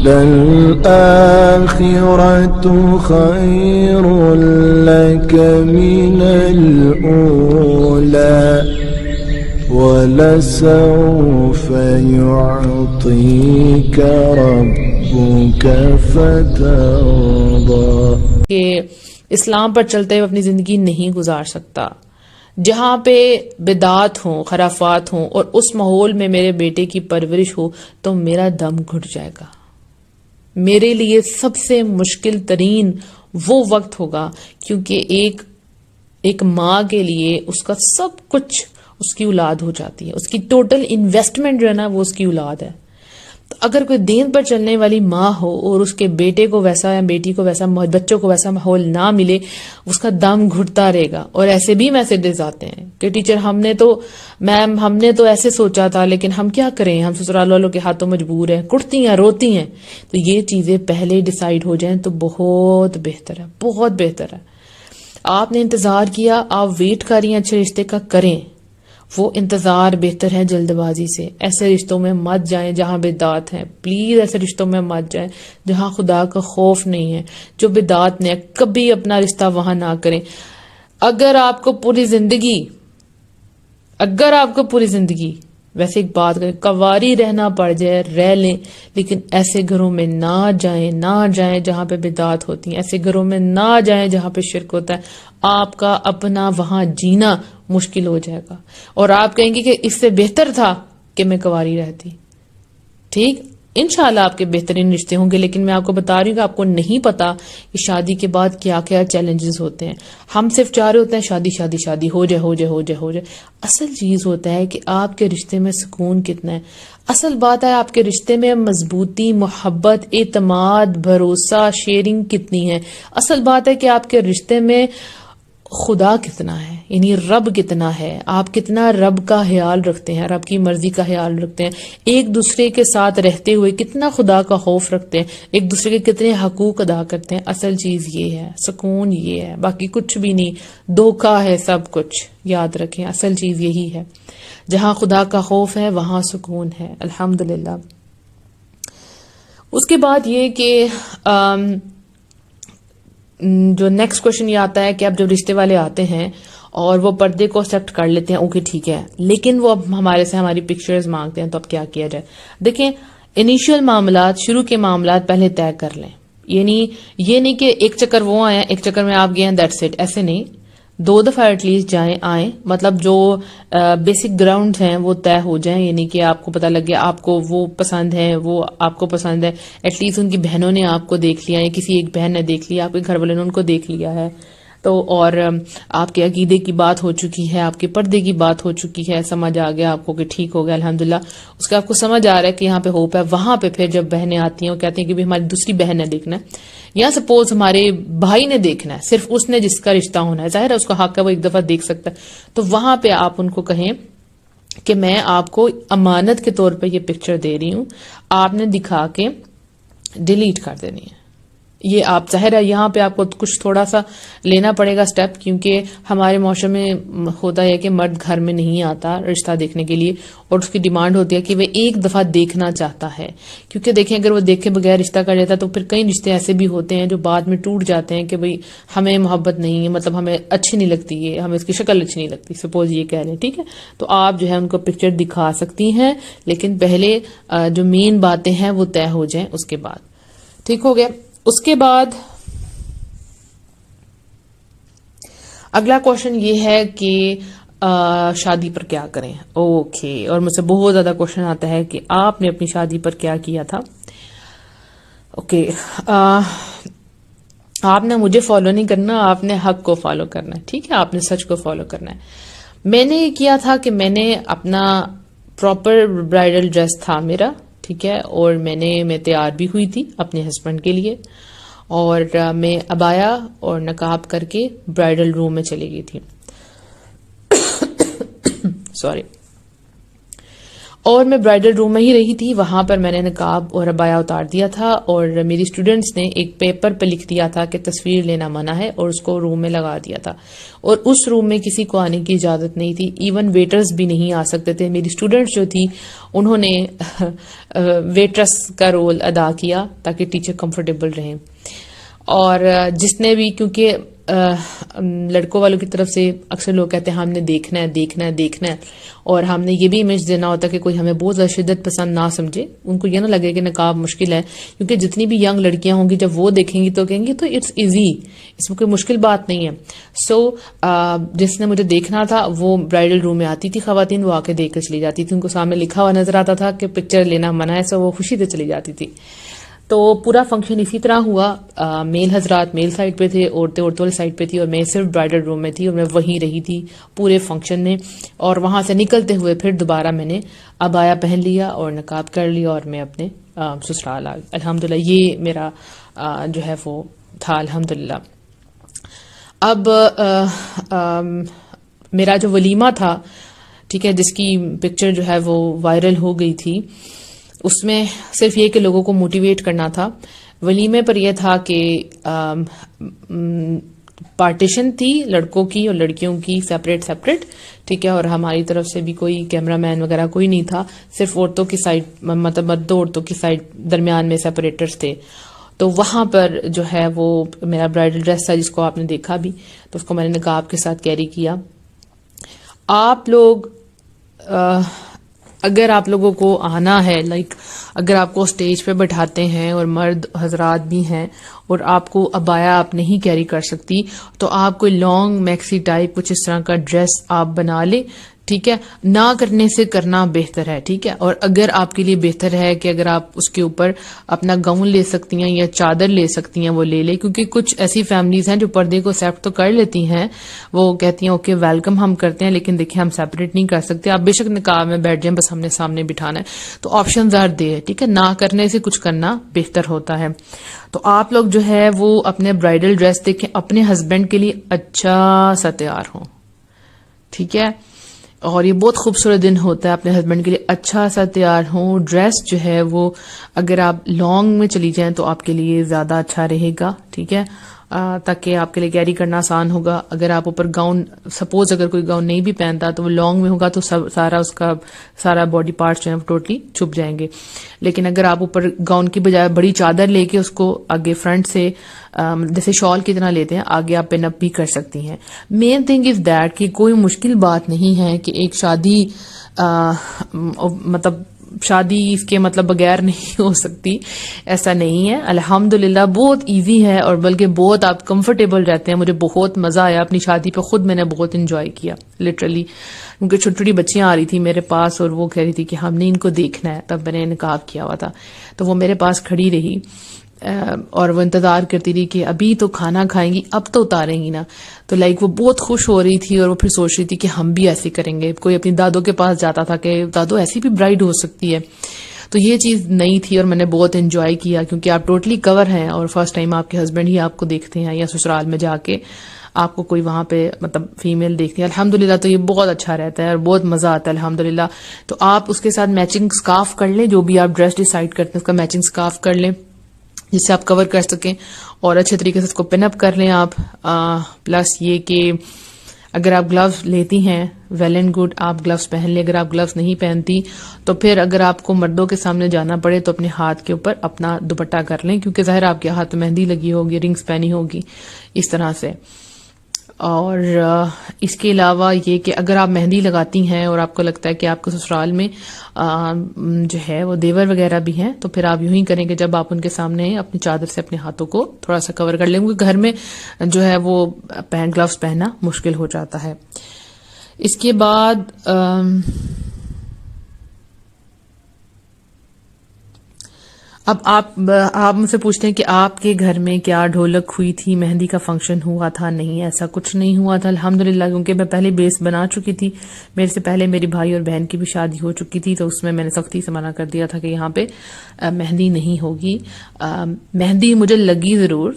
وَلَلْآخِرَةُ خَيْرٌ لَكَ مِنَ الْأُولَى وَلَسَوْفَ يُعْطِيكَ رَبُّكَ فَتَرْضَى. کہ اسلام پر چلتے ہوئے اپنی زندگی نہیں گزار سکتا. جہاں پہ بدعات ہوں، خرافات ہوں اور اس ماحول میں میرے بیٹے کی پرورش ہو تو میرا دم گھٹ جائے گا. میرے لیے سب سے مشکل ترین وہ وقت ہوگا، کیونکہ ایک ماں کے لیے اس کا سب کچھ اس کی اولاد ہو جاتی ہے. اس کی ٹوٹل انویسٹمنٹ جو ہے نا وہ اس کی اولاد ہے. تو اگر کوئی دین پر چلنے والی ماں ہو اور اس کے بیٹے کو ویسا یا بیٹی کو ویسا، بچوں کو ویسا ماحول نہ ملے، اس کا دم گھٹتا رہے گا. اور ایسے بھی میسیجز آتے ہیں کہ ٹیچر ہم نے تو ایسے سوچا تھا، لیکن ہم کیا کریں، ہم سسرال والوں کے ہاتھوں مجبور ہیں، کٹتی ہیں، روتی ہیں. تو یہ چیزیں پہلے ڈیسائیڈ ہو جائیں تو بہت بہتر ہے، بہت بہتر ہے. آپ نے انتظار کیا، آپ ویٹ کر رہی ہیں اچھے رشتے کا، کریں. وہ انتظار بہتر ہے جلد بازی سے. ایسے رشتوں میں مت جائیں جہاں بدعات ہیں. پلیز ایسے رشتوں میں مت جائیں جہاں خدا کا خوف نہیں ہے. جو بدعات نے کبھی اپنا رشتہ وہاں نہ کریں. اگر آپ کو پوری زندگی ویسے ایک بات کریں، کواری رہنا پڑ جائے رہ لیں، لیکن ایسے گھروں میں نہ جائیں جہاں پہ بدعات ہوتی ہیں. ایسے گھروں میں نہ جائیں جہاں پہ شرک ہوتا ہے. آپ کا اپنا وہاں جینا مشکل ہو جائے گا اور آپ کہیں گے کہ اس سے بہتر تھا کہ میں کواری رہتی. ٹھیک، انشاءاللہ آپ کے بہترین رشتے ہوں گے، لیکن میں آپ کو بتا رہی ہوں کہ آپ کو نہیں پتا کہ شادی کے بعد کیا کیا چیلنجز ہوتے ہیں. ہم صرف چاہ رہے ہوتے ہیں شادی ہو جائے. اصل چیز ہوتا ہے کہ آپ کے رشتے میں سکون کتنا ہے. اصل بات ہے آپ کے رشتے میں مضبوطی، محبت، اعتماد، بھروسہ، شیئرنگ کتنی ہے. اصل بات ہے کہ آپ کے رشتے میں خدا کتنا ہے، یعنی رب کتنا ہے. آپ کتنا رب کا خیال رکھتے ہیں، رب کی مرضی کا خیال رکھتے ہیں. ایک دوسرے کے ساتھ رہتے ہوئے کتنا خدا کا خوف رکھتے ہیں، ایک دوسرے کے کتنے حقوق ادا کرتے ہیں. اصل چیز یہ ہے، سکون یہ ہے، باقی کچھ بھی نہیں. دھوکا ہے سب کچھ. یاد رکھیں اصل چیز یہی ہے. جہاں خدا کا خوف ہے وہاں سکون ہے. الحمدللہ. اس کے بعد یہ کہ جو نیکسٹ کوشچن یہ آتا ہے کہ اب جب رشتے والے آتے ہیں اور وہ پردے کو ایکسیپٹ کر لیتے ہیں، اوکے ٹھیک ہے، لیکن وہ اب ہمارے سے ہماری پکچرز مانگتے ہیں، تو اب کیا کیا جائے. دیکھیں، انیشیل معاملات، شروع کے معاملات پہلے طے کر لیں. یعنی یہ نہیں کہ ایک چکر وہ آئے، ایک چکر میں آپ گئے ہیں، دیٹس اٹ. ایسے نہیں، 2 دفعہ ایٹ لیسٹ آئیں. مطلب جو بیسک گراؤنڈ ہیں وہ طے ہو جائیں. یعنی کہ آپ کو پتہ لگے آپ کو وہ پسند ہے، وہ آپ کو پسند ہے. ایٹ لیسٹ ان کی بہنوں نے آپ کو دیکھ لیا، یا کسی ایک بہن نے دیکھ لیا، آپ کے گھر والوں نے ان کو دیکھ لیا ہے. تو اور آپ کے عقیدے کی بات ہو چکی ہے، آپ کے پردے کی بات ہو چکی ہے، سمجھ آ گیا آپ کو کہ ٹھیک ہو گیا الحمدللہ. اس کا آپ کو سمجھ آ رہا ہے کہ یہاں پہ ہوپ ہے. وہاں پہ پھر جب بہنیں آتی ہیں وہ کہتی ہیں کہ ہماری دوسری بہن نے دیکھنا ہے، یا سپوز ہمارے بھائی نے دیکھنا ہے، صرف اس نے جس کا رشتہ ہونا ہے، ظاہر ہے اس کا حق ہے، وہ ایک دفعہ دیکھ سکتا ہے. تو وہاں پہ آپ ان کو کہیں کہ میں آپ کو امانت کے طور پہ یہ پکچر دے رہی ہوں، آپ نے دکھا کے ڈیلیٹ کر دینی ہے. یہ آپ ظاہر ہے یہاں پہ آپ کو کچھ تھوڑا سا لینا پڑے گا سٹیپ، کیونکہ ہمارے معاشرے میں ہوتا ہے کہ مرد گھر میں نہیں آتا رشتہ دیکھنے کے لیے، اور اس کی ڈیمانڈ ہوتی ہے کہ وہ ایک دفعہ دیکھنا چاہتا ہے. کیونکہ دیکھیں اگر وہ دیکھے بغیر رشتہ کر لیتا تو پھر کئی رشتے ایسے بھی ہوتے ہیں جو بعد میں ٹوٹ جاتے ہیں کہ بھئی ہمیں محبت نہیں ہے، مطلب ہمیں اچھی نہیں لگتی ہے، ہمیں اس کی شکل اچھی نہیں لگتی، سپوز یہ کہہ لیں. ٹھیک ہے، تو آپ جو ہے ان کو پکچر دکھا سکتی ہیں، لیکن پہلے جو مین باتیں ہیں وہ طے ہو جائیں اس کے بعد. ٹھیک ہو گیا. اس کے بعد اگلا کوشچن یہ ہے کہ شادی پر کیا کریں. اوکے، اور مجھ سے بہت زیادہ کوشچن آتا ہے کہ آپ نے اپنی شادی پر کیا کیا تھا. اوکے، آپ نے مجھے فالو نہیں کرنا، آپ نے حق کو فالو کرنا ہے. ٹھیک ہے، آپ نے سچ کو فالو کرنا ہے. میں نے یہ کیا تھا کہ میں نے اپنا پراپر برائڈل ڈریس تھا میرا، ٹھیک ہے، اور میں تیار بھی ہوئی تھی اپنے ہسبینڈ کے لیے، اور میں عبایا اور نقاب کر کے برائڈل روم میں چلی گئی تھی. سوری. اور میں برائڈل روم میں ہی رہی تھی. وہاں پر میں نے نقاب اور عبایا اتار دیا تھا اور میری اسٹوڈنٹس نے ایک پیپر پہ لکھ دیا تھا کہ تصویر لینا منع ہے اور اس کو روم میں لگا دیا تھا. اور اس روم میں کسی کو آنے کی اجازت نہیں تھی, ایون ویٹرز بھی نہیں آ سکتے تھے. میری اسٹوڈنٹس جو تھی انہوں نے ویٹرس کا رول ادا کیا تاکہ ٹیچر کمفرٹیبل رہیں. اور جس نے بھی, کیونکہ لڑکوں والوں کی طرف سے اکثر لوگ کہتے ہیں ہم نے دیکھنا ہے دیکھنا ہے دیکھنا ہے, اور ہم نے یہ بھی امیج دینا ہوتا ہے کہ کوئی ہمیں بہت زیادہ شدت پسند نہ سمجھے, ان کو یہ نہ لگے کہ نقاب مشکل ہے, کیونکہ جتنی بھی ینگ لڑکیاں ہوں گی جب وہ دیکھیں گی تو کہیں گی تو اٹس ایزی, اس میں کوئی مشکل بات نہیں ہے. سو جس نے مجھے دیکھنا تھا وہ برائڈل روم میں آتی تھی خواتین, وہ آ کے دیکھ کر چلی جاتی تھی, ان کو سامنے لکھا ہوا نظر آتا تھا کہ پکچر لینا منع ہے, سو وہ خوشی سے چلی جاتی تھی. تو پورا فنکشن اسی طرح ہوا. میل حضرات میل سائڈ پہ تھے, عورتیں عورتوں والی سائڈ پہ تھی, اور میں صرف برائڈل روم میں تھی اور میں وہیں رہی تھی پورے فنکشن میں. اور وہاں سے نکلتے ہوئے پھر دوبارہ میں نے عبایا پہن لیا اور نقاب کر لیا اور میں اپنے سسرال آ گئی. الحمدللہ یہ میرا جو ہے وہ تھا الحمدللہ. اب میرا جو ولیمہ تھا, ٹھیک ہے, جس کی پکچر جو ہے وہ وائرل ہو گئی تھی, اس میں صرف یہ کہ لوگوں کو موٹیویٹ کرنا تھا. ولیمے پر یہ تھا کہ پارٹیشن تھی لڑکوں کی اور لڑکیوں کی سیپریٹ سیپریٹ, ٹھیک ہے, اور ہماری طرف سے بھی کوئی کیمرہ مین وغیرہ کوئی نہیں تھا, صرف عورتوں کی سائڈ, مطلب مرد عورتوں کی سائڈ درمیان میں سیپریٹرز تھے. تو وہاں پر جو ہے وہ میرا برائڈل ڈریس تھا جس کو آپ نے دیکھا بھی, تو اس کو میں نے نقاب کے ساتھ کیری کیا. آپ لوگ اگر آپ لوگوں کو آنا ہے, لائک اگر آپ کو اسٹیج پہ بٹھاتے ہیں اور مرد حضرات بھی ہیں اور آپ کو عبایا آپ نہیں کیری کر سکتی, تو آپ کوئی لانگ میکسی ٹائپ کچھ اس طرح کا ڈریس آپ بنا لیں, ٹھیک ہے. نہ کرنے سے کرنا بہتر ہے, ٹھیک ہے. اور اگر آپ کے لیے بہتر ہے کہ اگر آپ اس کے اوپر اپنا گاؤن لے سکتی ہیں یا چادر لے سکتی ہیں وہ لے لیں, کیونکہ کچھ ایسی فیملیز ہیں جو پردے کو ایکسیپٹ تو کر لیتی ہیں, وہ کہتی ہیں اوکے ویلکم ہم کرتے ہیں, لیکن دیکھیں ہم سیپریٹ نہیں کر سکتے, آپ بے شک نقاب میں بیٹھ جائیں, بس ہم نے سامنے بٹھانا ہے. تو آپشنز آر دیر, ٹھیک ہے. نہ کرنے سے کچھ کرنا بہتر ہوتا ہے. تو آپ لوگ جو ہے وہ اپنے برائڈل ڈریس دیکھیں, اپنے ہسبینڈ کے لیے اچھا سا تیار ہوں, ٹھیک ہے. اور یہ بہت خوبصورت دن ہوتا ہے, اپنے ہسبینڈ کے لیے اچھا سا تیار ہوں. ڈریس جو ہے وہ اگر آپ لانگ میں چلی جائیں تو آپ کے لیے زیادہ اچھا رہے گا, ٹھیک ہے, تاکہ آپ کے لیے کیری کرنا آسان ہوگا. اگر آپ اوپر گاؤن, سپوز اگر کوئی گاؤن نہیں بھی پہنتا تو وہ لانگ میں ہوگا تو سارا اس کا سارا باڈی پارٹس جو ہے ٹوٹلی چھپ جائیں گے. لیکن اگر آپ اوپر گاؤن کی بجائے بڑی چادر لے کے اس کو آگے فرنٹ سے جیسے شال کی طرح لیتے ہیں, آگے آپ پن اپ بھی کر سکتی ہیں. مین تھنگ از دیٹ کہ کوئی مشکل بات نہیں ہے کہ ایک شادی مطلب شادی اس کے مطلب بغیر نہیں ہو سکتی, ایسا نہیں ہے. الحمدللہ بہت ایزی ہے اور بلکہ بہت آپ کمفرٹیبل رہتے ہیں. مجھے بہت مزہ آیا اپنی شادی پہ, خود میں نے بہت انجوائے کیا لٹرلی, کیونکہ چھوٹی چھوٹی بچیاں آ رہی تھی میرے پاس اور وہ کہہ رہی تھی کہ ہم نے ان کو دیکھنا ہے. تب میں نے نقاب کیا ہوا تھا تو وہ میرے پاس کھڑی رہی اور وہ انتظار کرتی رہی کہ ابھی تو کھانا کھائیں گی, اب تو اتاریں گی نا. تو لائک وہ بہت خوش ہو رہی تھی اور وہ پھر سوچ رہی تھی کہ ہم بھی ایسے کریں گے. کوئی اپنی دادوں کے پاس جاتا تھا کہ دادو ایسی بھی برائڈ ہو سکتی ہے, تو یہ چیز نئی تھی اور میں نے بہت انجوائے کیا, کیونکہ آپ ٹوٹلی کور ہیں اور فرسٹ ٹائم آپ کے ہسبینڈ ہی آپ کو دیکھتے ہیں یا سسرال میں جا کے آپ کو کوئی وہاں پہ مطلب فیمیل دیکھتی ہے. الحمدللہ تو یہ بہت اچھا رہتا ہے اور بہت مزہ آتا ہے الحمدللہ. تو آپ اس کے ساتھ میچنگ سکارف کر لیں, جو بھی آپ ڈریس ڈیسائیڈ کرتے ہیں اس کا میچنگ سکارف کر لیں جس سے آپ کور کر سکیں اور اچھے طریقے سے اس کو پن اپ کر لیں آپ. پلس یہ کہ اگر آپ گلوز لیتی ہیں ویل اینڈ گڈ, آپ گلوز پہن لیں. اگر آپ گلوز نہیں پہنتی تو پھر اگر آپ کو مردوں کے سامنے جانا پڑے تو اپنے ہاتھ کے اوپر اپنا دوپٹہ کر لیں, کیونکہ ظاہر آپ کے ہاتھ میں مہندی لگی ہوگی, رنگز پہنی ہوگی اس طرح سے. اور اس کے علاوہ یہ کہ اگر آپ مہندی لگاتی ہیں اور آپ کو لگتا ہے کہ آپ کے سسرال میں جو ہے وہ دیور وغیرہ بھی ہیں, تو پھر آپ یوں ہی کریں کہ جب آپ ان کے سامنے اپنی چادر سے اپنے ہاتھوں کو تھوڑا سا کور کر لیں, کیونکہ گھر میں جو ہے وہ گلوز پہننا مشکل ہو جاتا ہے. اس کے بعد اب آپ مجھ سے پوچھتے ہیں کہ آپ کے گھر میں کیا ڈھولک ہوئی تھی, مہندی کا فنکشن ہوا تھا؟ نہیں, ایسا کچھ نہیں ہوا تھا الحمدللہ, کیونکہ میں پہلے بیس بنا چکی تھی. میرے سے پہلے میری بھائی اور بہن کی بھی شادی ہو چکی تھی, تو اس میں نے سختی سے منع کر دیا تھا کہ یہاں پہ مہندی نہیں ہوگی. مہندی مجھے لگی ضرور,